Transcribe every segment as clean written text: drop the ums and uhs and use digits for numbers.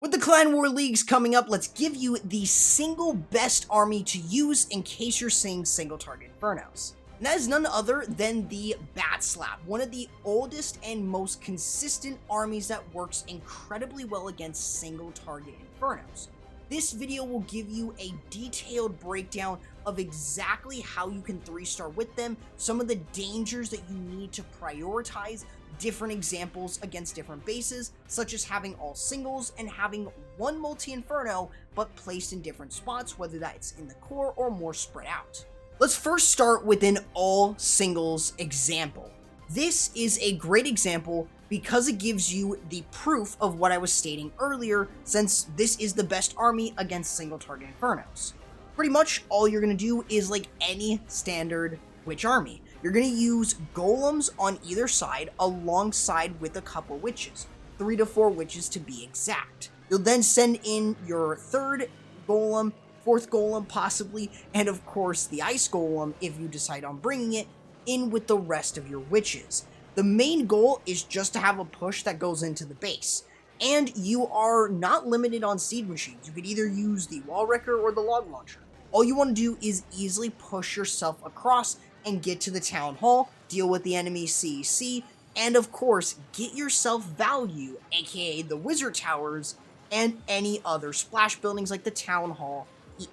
With the Clan War Leagues coming up, let's give you the single best army to use in case you're seeing single target Infernos. And that is none other than the Bat Slap, one of the oldest and most consistent armies that works incredibly well against single target Infernos. This video will give you a detailed breakdown of exactly how you can 3-star with them, some of the dangers that you need to prioritize, different examples against different bases, such as having all singles and having one multi-Inferno, but placed in different spots, whether that's in the core or more spread out. Let's first start with an all singles example. This is a great example because it gives you the proof of what I was stating earlier, since this is the best army against single target Infernos. Pretty much all you're going to do is like any standard witch army. You're going to use golems on either side alongside with a couple witches, 3 to 4 witches to be exact. You'll then send in your third golem, fourth golem possibly, and of course the ice golem if you decide on bringing it in with the rest of your witches. The main goal is just to have a push that goes into the base. And you are not limited on seed machines. You could either use the wall wrecker or the log launcher. All you want to do is easily push yourself across and get to the town hall, deal with the enemy CEC, and of course, get yourself value, aka the wizard towers, and any other splash buildings like the town hall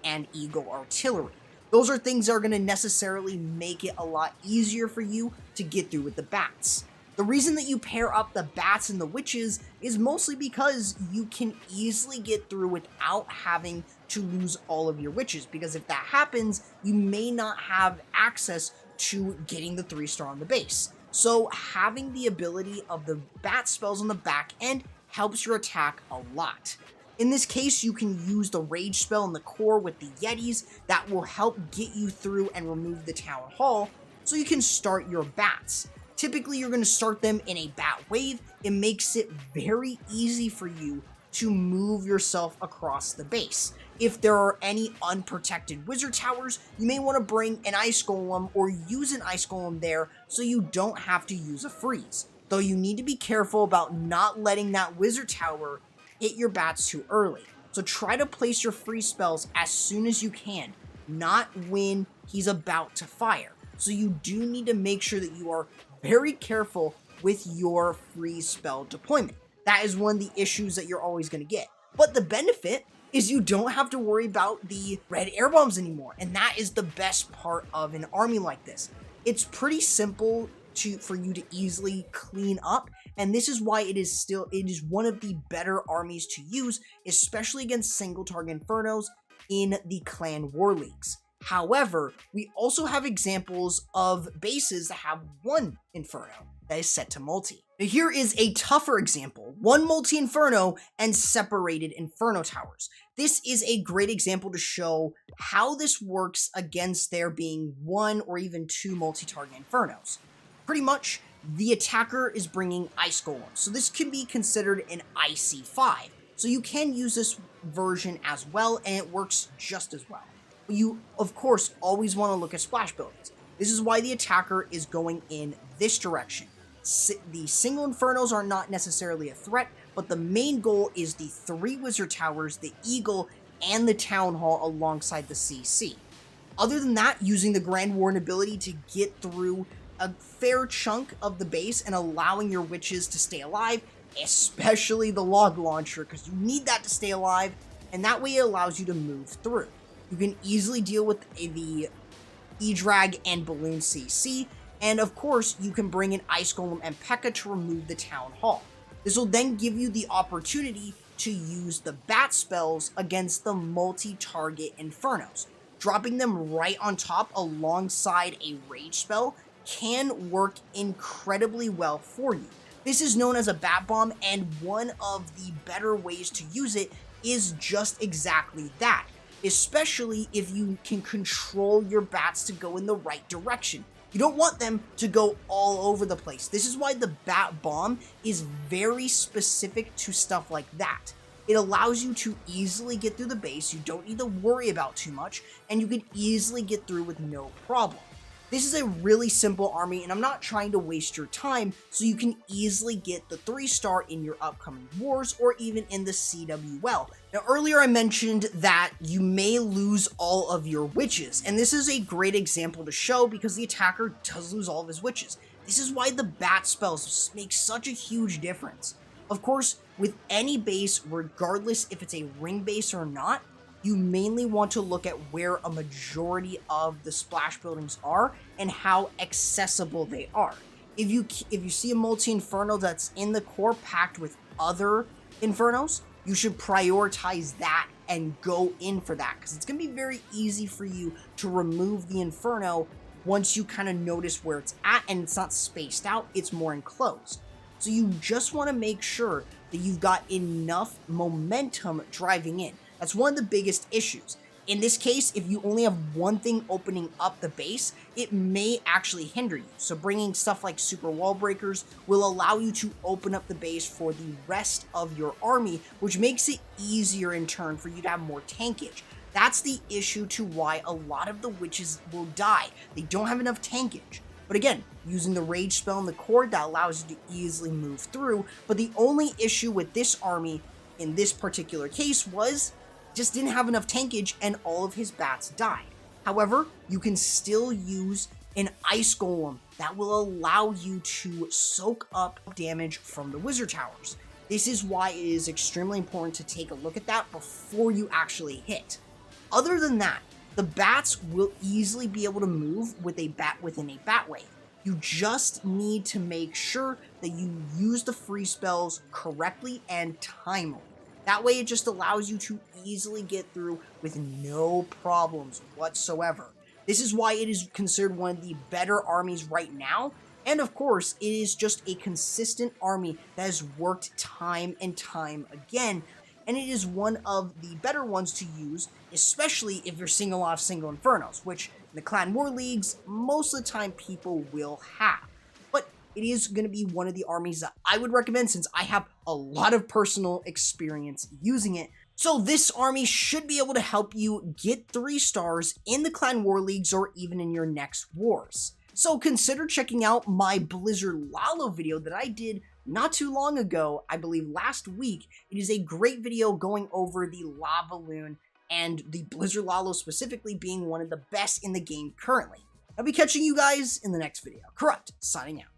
and eagle artillery. Those are things that are going to necessarily make it a lot easier for you to get through with the bats. The reason that you pair up the bats and the witches is mostly because you can easily get through without having to lose all of your witches, because if that happens, you may not have access to getting the 3-star on the base. So having the ability of the bat spells on the back end helps your attack a lot. In this case, you can use the rage spell in the core with the Yetis that will help get you through and remove the town hall so you can start your bats. Typically, you're going to start them in a bat wave. It makes it very easy for you to move yourself across the base. If there are any unprotected wizard towers, you may want to bring an ice golem or use an ice golem there so you don't have to use a freeze. Though you need to be careful about not letting that wizard tower hit your bats too early. So try to place your freeze spells as soon as you can, not when he's about to fire. So you do need to make sure that you are very careful with your freeze spell deployment. That is one of the issues that you're always going to get. But the benefit is you don't have to worry about the red air bombs anymore. And that is the best part of an army like this. It's pretty simple for you to easily clean up. And this is why it is one of the better armies to use, especially against single target Infernos in the Clan War Leagues. However, we also have examples of bases that have one Inferno that is set to multi. Now here is a tougher example, one multi-Inferno and separated Inferno towers. This is a great example to show how this works against there being one or even two multi-target Infernos. Pretty much, the attacker is bringing ice golems, so this can be considered an IC5. So you can use this version as well, and it works just as well. You, of course, always want to look at splash buildings. This is why the attacker is going in this direction. The single Infernos are not necessarily a threat, but the main goal is the 3 wizard towers, the eagle, and the town hall alongside the CC. Other than that, using the Grand Warden ability to get through a fair chunk of the base and allowing your witches to stay alive, especially the log launcher, because you need that to stay alive, and that way it allows you to move through. You can easily deal with the E-Drag and Balloon CC, and of course, you can bring in Ice Golem and P.E.K.K.A. to remove the Town Hall. This will then give you the opportunity to use the Bat spells against the multi-target Infernos. Dropping them right on top alongside a Rage spell can work incredibly well for you. This is known as a Bat Bomb, and one of the better ways to use it is just exactly that, especially if you can control your bats to go in the right direction. You don't want them to go all over the place. This is why the Bat Bomb is very specific to stuff like that. It allows you to easily get through the base, you don't need to worry about too much, and you can easily get through with no problem. This is a really simple army, and I'm not trying to waste your time, so you can easily get the 3-star in your upcoming wars or even in the CWL. Now, earlier I mentioned that you may lose all of your witches, and this is a great example to show because the attacker does lose all of his witches. This is why the bat spells make such a huge difference. Of course, with any base, regardless if it's a ring base or not, you mainly want to look at where a majority of the splash buildings are and how accessible they are. If you see a multi-inferno that's in the core packed with other infernos, you should prioritize that and go in for that, because it's going to be very easy for you to remove the inferno once you kind of notice where it's at and it's not spaced out, it's more enclosed. So you just want to make sure that you've got enough momentum driving in. That's one of the biggest issues. In this case, if you only have one thing opening up the base, it may actually hinder you. So bringing stuff like super wall breakers will allow you to open up the base for the rest of your army, which makes it easier in turn for you to have more tankage. That's the issue to why a lot of the witches will die. They don't have enough tankage. But again, using the rage spell in the core, that allows you to easily move through. But the only issue with this army in this particular case was just didn't have enough tankage and all of his bats died. However, you can still use an ice golem that will allow you to soak up damage from the wizard towers. This is why it is extremely important to take a look at that before you actually hit. Other than that, the bats will easily be able to move with a bat within a bat wave. You just need to make sure that you use the free spells correctly and timely. That way it just allows you to easily get through with no problems whatsoever. This is why it is considered one of the better armies right now. And of course, it is just a consistent army that has worked time and time again. And it is one of the better ones to use, especially if you're seeing a lot of single Infernos, which in the Clan War Leagues, most of the time people will have. But it is going to be one of the armies that I would recommend since I have a lot of personal experience using it. So this army should be able to help you get 3 stars in the Clan War Leagues or even in your next wars. So consider checking out my Blizzard Lalo video that I did not too long ago, I believe last week. It is a great video going over the Lava Loon and the Blizzard Lalo specifically being one of the best in the game currently. I'll be catching you guys in the next video. Corrupt, signing out.